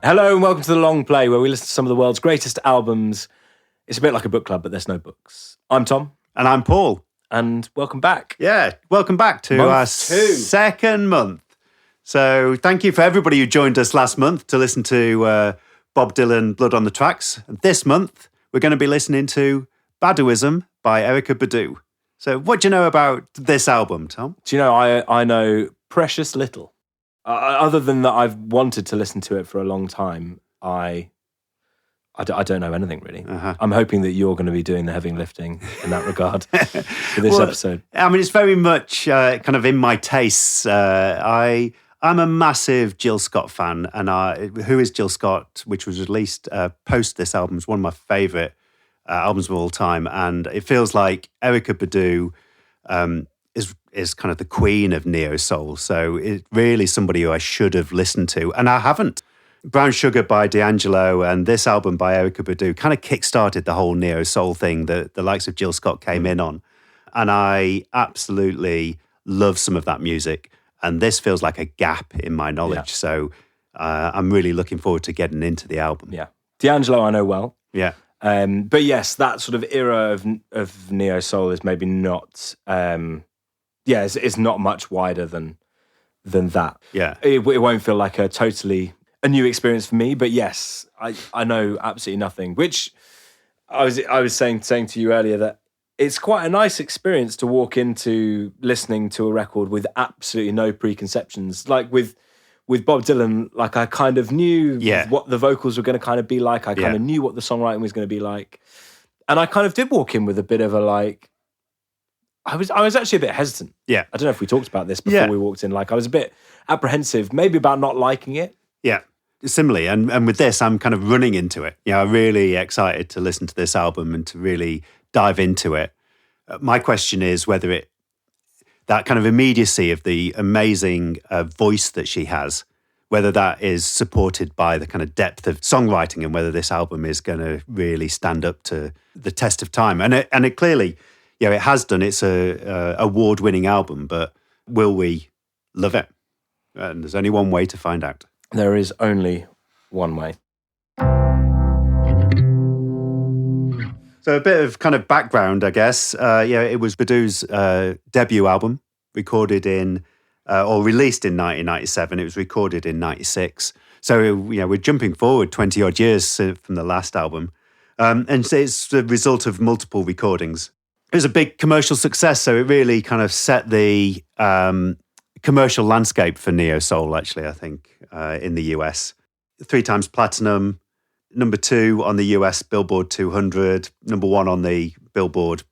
Hello and welcome to The Long Play, where we listen to some of the world's greatest albums. It's a bit like a book club, but there's no books. I'm Tom. And I'm Paul. And welcome back. Yeah, welcome back to our second month. So thank you for everybody who joined us last month to listen to Bob Dylan, Blood on the Tracks. And this month, we're going to be listening to Baduizm by Erykah Badu. So what do you know about this album, Tom? Do you know, I know precious little. Other than that, I've wanted to listen to it for a long time. I don't know anything really. I'm hoping that you're going to be doing the heavy lifting in that regard for this episode. I mean, it's very much kind of in my tastes. I'm a massive Jill Scott fan, and Who is Jill Scott, which was released post this album, is one of my favourite albums of all time, and it feels like Erykah Badu is kind of the queen of neo soul. So it's really somebody who I should have listened to, and I haven't. Brown Sugar by D'Angelo and this album by Erykah Badu kind of kickstarted the whole neo soul thing that the likes of Jill Scott came in on, and I absolutely love some of that music. And this feels like a gap in my knowledge. Yeah. So I'm really looking forward to getting into the album. Yeah, D'Angelo I know well. Yeah. But yes, that sort of era of neo soul is maybe not. It's not much wider than that. Yeah, it won't feel like a new experience for me. But yes, I know absolutely nothing. Which I was saying to you earlier that it's quite a nice experience to walk into listening to a record with absolutely no preconceptions. Like with Bob Dylan, like I kind of knew what the vocals were going to kind of be like. I kind of knew what the songwriting was going to be like. And I kind of did walk in with a bit of a like, I was actually a bit hesitant. Yeah. I don't know if we talked about this before we walked in. Like I was a bit apprehensive, maybe about not liking it. Yeah. Similarly, and with this, I'm kind of running into it. I'm really excited to listen to this album and to really dive into it. My question is whether that kind of immediacy of the amazing voice that she has, whether that is supported by the kind of depth of songwriting, and whether this album is going to really stand up to the test of time. And it clearly, it has done. It's a award-winning album, but will we love it? And there's only one way to find out. There is only one way. So a bit of kind of background, I guess. It was Badu's debut album, recorded or released in 1997. It was recorded in 96. So, we're jumping forward 20 odd years from the last album. And so it's the result of multiple recordings. It was a big commercial success, so it really kind of set the commercial landscape for neo soul, actually, I think, in the US. 3 times platinum, number 2 on the US Billboard 200, number 1 on the Billboard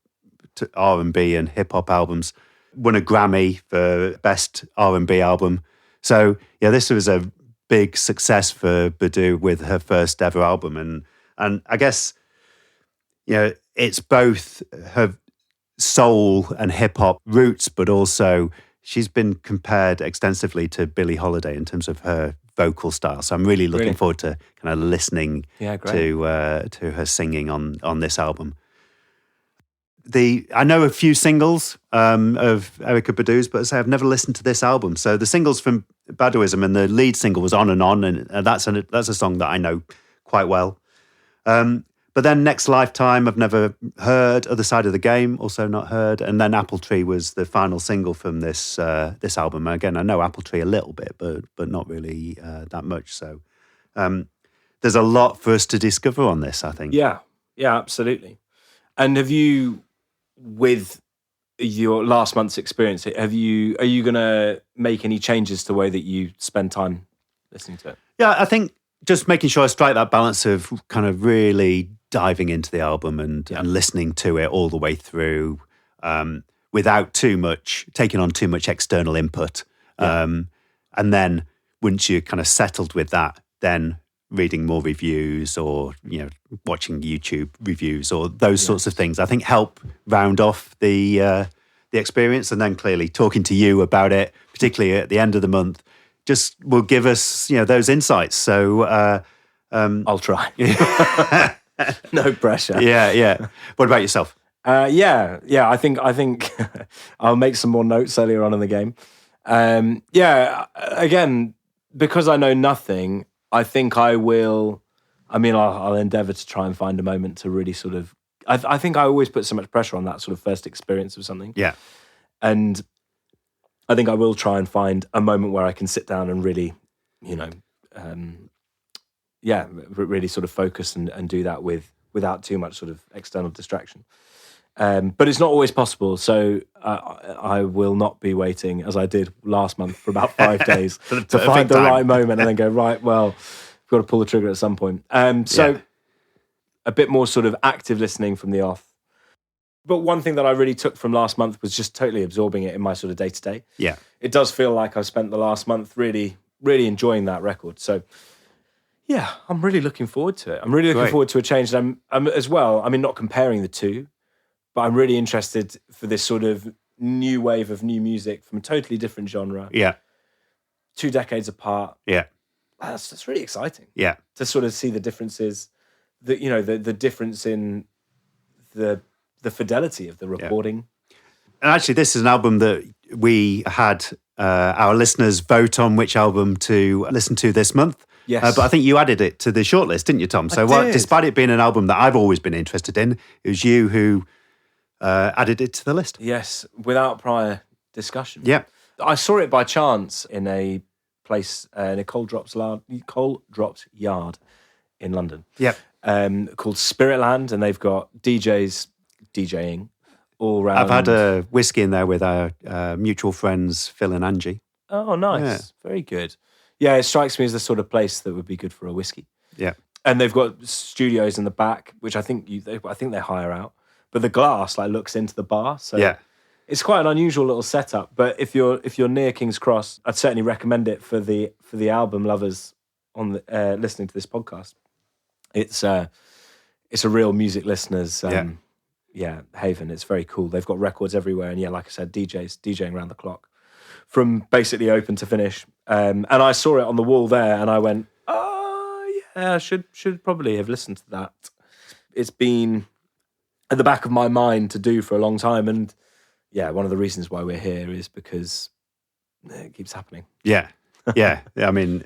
R&B and hip hop albums. Won a Grammy for best R&B album. So this was a big success for Badu with her first ever album, and I guess it's both her soul and hip hop roots, but also she's been compared extensively to Billie Holiday in terms of her vocal style. So I'm really looking forward to kind of listening to her singing on this album. I know a few singles of Erykah Badu's, but as I say, I've never listened to this album. So the singles from Baduizm, and the lead single was On and On, and that's a song that I know quite well. But then Next Lifetime, I've never heard. Other Side of the Game, also not heard. And then Apple Tree was the final single from this album. And again, I know Apple Tree a little bit, but not really that much. So there's a lot for us to discover on this, I think. Yeah, absolutely. And have you, with your last month's experience, are you going to make any changes to the way that you spend time listening to it? Yeah, I think just making sure I strike that balance of kind of really diving into the album and listening to it all the way through without taking on too much external input. And then once you're kind of settled with that, then reading more reviews or, watching YouTube reviews or those sorts of things, I think help round off the experience. And then clearly talking to you about it, particularly at the end of the month, just will give us, those insights. So I'll try. No pressure. Yeah. What about yourself? I think I'll make some more notes earlier on in the game. Again, because I know nothing, I think I will. I mean, I'll endeavour to try and find a moment to really sort of. I think I always put so much pressure on that sort of first experience of something. Yeah. And I think I will try and find a moment where I can sit down and really, really sort of focus and do that without too much sort of external distraction. But it's not always possible. So I will not be waiting, as I did last month, for about 5 days to find the right moment and then go, right, well, we've got to pull the trigger at some point. A bit more sort of active listening from the off. But one thing that I really took from last month was just totally absorbing it in my sort of day-to-day. Yeah. It does feel like I've spent the last month really, really enjoying that record. So, yeah, I'm really looking forward to it. I'm really looking forward to a change. And I'm as well, I mean, not comparing the two, but I'm really interested for this sort of new wave of new music from a totally different genre. Yeah. 2 decades apart. Yeah. That's really exciting. Yeah. To sort of see the differences, the difference in the fidelity of the recording. And actually, this is an album that we had our listeners vote on which album to listen to this month. Yes. But I think you added it to the shortlist, didn't you, Tom? So despite it being an album that I've always been interested in, it was you who added it to the list. Yes, without prior discussion. Yeah. I saw it by chance in a place, in a Coal Drops yard in London. Yeah. Called Spiritland, and they've got DJs DJing all around. I've had a whiskey in there with our mutual friends, Phil and Angie. Oh, nice. Yeah. Very good. Yeah, it strikes me as the sort of place that would be good for a whiskey. Yeah. And they've got studios in the back, which I think they hire out. But the glass looks into the bar, so it's quite an unusual little setup. But if you're near King's Cross, I'd certainly recommend it for the album lovers on the, listening to this podcast. It's a real music listeners haven. It's very cool. They've got records everywhere, and like I said, DJing around the clock from basically open to finish. And I saw it on the wall there, and I went, oh yeah, I should probably have listened to that. It's been at the back of my mind to do for a long time, and one of the reasons why we're here is because it keeps happening. Yeah. I mean,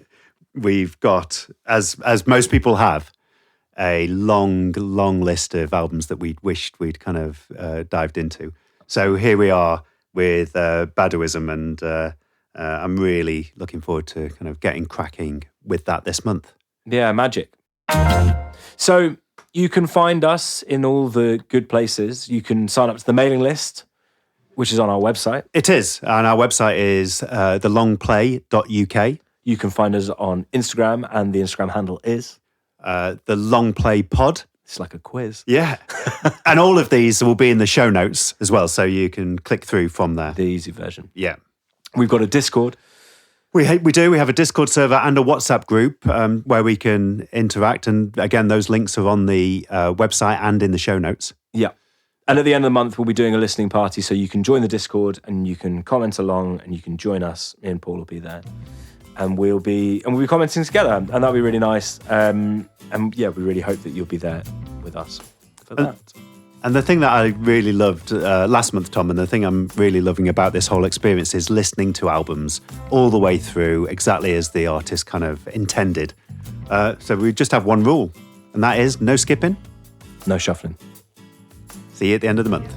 we've got, as most people have, a long list of albums that we'd wished we'd kind of dived into. So here we are with Baduizm, and I'm really looking forward to kind of getting cracking with that this month. Yeah, magic. So you can find us in all the good places. You can sign up to the mailing list, which is on our website. It is, and our website is thelongplay.uk. You can find us on Instagram, and the Instagram handle is the Long Play Pod. It's like a quiz. Yeah. And all of these will be in the show notes as well, so you can click through from there. The easy version. Yeah. We've got a Discord. We do. We have a Discord server and a WhatsApp group where we can interact. And again, those links are on the website and in the show notes. Yeah. And at the end of the month, we'll be doing a listening party, so you can join the Discord and you can comment along and you can join us. Me and Paul will be there. And we'll be commenting together, and that'll be really nice. We really hope that you'll be there with us for that. And the thing that I really loved last month, Tom, and the thing I'm really loving about this whole experience is listening to albums all the way through exactly as the artist kind of intended. So we just have one rule, and that is no skipping, no shuffling. See you at the end of the month.